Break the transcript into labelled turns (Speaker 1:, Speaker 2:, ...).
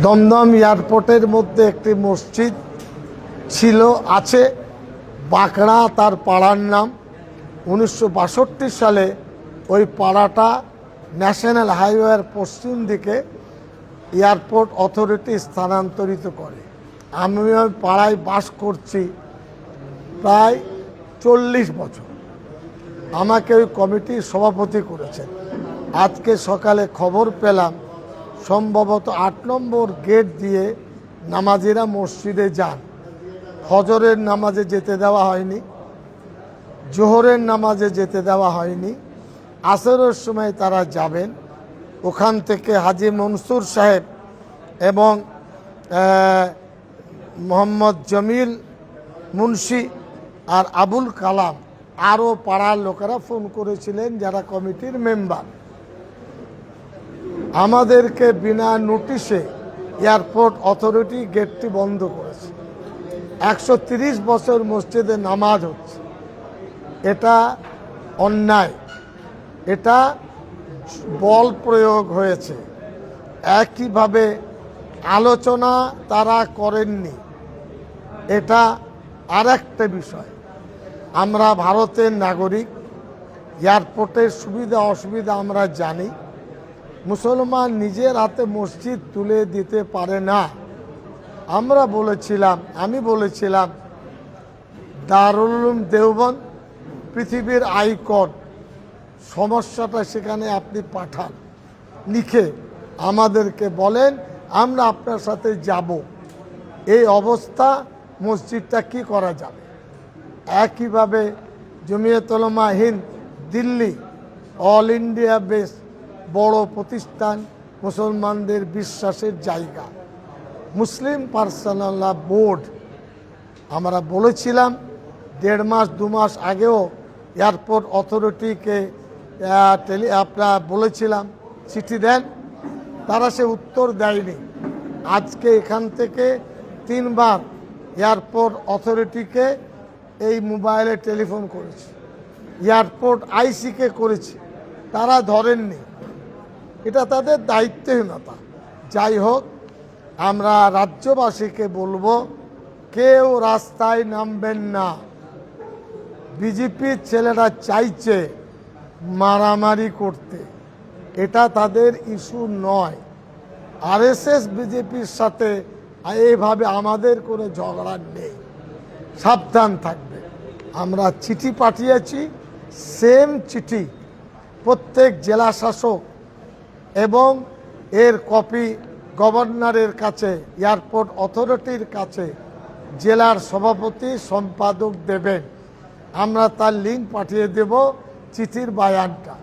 Speaker 1: দমদম এয়ারপোর্টের মধ্যে একটি মসজিদ ছিল, আছে, বাঁকড়া তার পাড়ার নাম। 1962 সালে ওই পাড়াটা ন্যাশনাল হাইওয়ের পশ্চিম দিকে এয়ারপোর্ট অথরিটি স্থানান্তরিত করে। আমি ওই পাড়ায় বাস করছি প্রায় 40 বছর। আমাকে ওই কমিটির সভাপতি করেছেন। আজকে সকালে খবর পেলাম সম্ভবত 8 নম্বর গেট দিয়ে নামাজিরা মসজিদে যান। ফজরের নামাজে যেতে দেওয়া হয়নি, জোহরের নামাজে যেতে দেওয়া হয়নি, আসরের সময় তারা যাবেন। ওখান থেকে হাজী মনসুর সাহেব এবং মোহাম্মদ জমিল মুন্সি আর আবুল কালাম আরও পাড়ার লোকেরা ফোন করেছিলেন যারা কমিটির মেম্বার। আমাদেরকে বিনা নোটিশে এয়ারপোর্ট অথরিটি গেটটি বন্ধ করেছে। 130 বছর মসজিদে নামাজ হচ্ছে, এটা অন্যায়, এটা বল প্রয়োগ হয়েছে। একইভাবে আলোচনা তারা করেননি, এটা আর একটা বিষয়। আমরা ভারতের নাগরিক, এয়ারপোর্টের সুবিধা অসুবিধা আমরা জানি। মুসলমান নিজের হাতে মসজিদ তুলে দিতে পারে না। আমি বলেছিলাম দারুল উলুম দেওবন্দ পৃথিবীর আইকন, সমস্যাটা সেখানে আপনি পাঠান, লিখে আমাদেরকে বলেন, আমরা আপনার সাথে যাব। এই অবস্থা, মসজিদটা কি করা যাবে? একইভাবে Jamiat Ulama Hind Delhi, all India base বড় প্রতিষ্ঠান, মুসলমানদের বিশ্বাসের জায়গা, মুসলিম পার্সোনাল ল বোর্ড। আমরা বলেছিলাম 1.5 মাস 2 মাস আগেও এয়ারপোর্ট অথরিটিকে আপনারা বলেছিলাম চিঠি দেন, তারা সে উত্তর দেয়নি। আজকে এখান থেকে 3 বার এয়ারপোর্ট অথরিটিকে এই মোবাইলে টেলিফোন করেছি, এয়ারপোর্ট আইসিকে করেছি, তারা ধরেননি। এটা তাদের দায়িত্বহীনতা। যাই হোক, আমরা রাজ্যবাসীকে বলবো, কেউ রাস্তায় নামবেন না। বিজেপির ছেলেরা চাইছে মারামারি করতে, এটা তাদের ইস্যু নয়। আরএসএস বিজেপির সাথে এইভাবে আমাদের কোনো ঝগড়া নেই, সাবধান থাকবে। আমরা চিঠি পাঠিয়েছি, সেম চিঠি প্রত্যেক জেলা শাসক এবং এর কপি গভর্নরের কাছে, এয়ারপোর্ট অথরিটির কাছে জেলার সভাপতি সম্পাদক দেবেন। আমরা তার লিঙ্ক পাঠিয়ে দেব চিঠির বায়ানটা।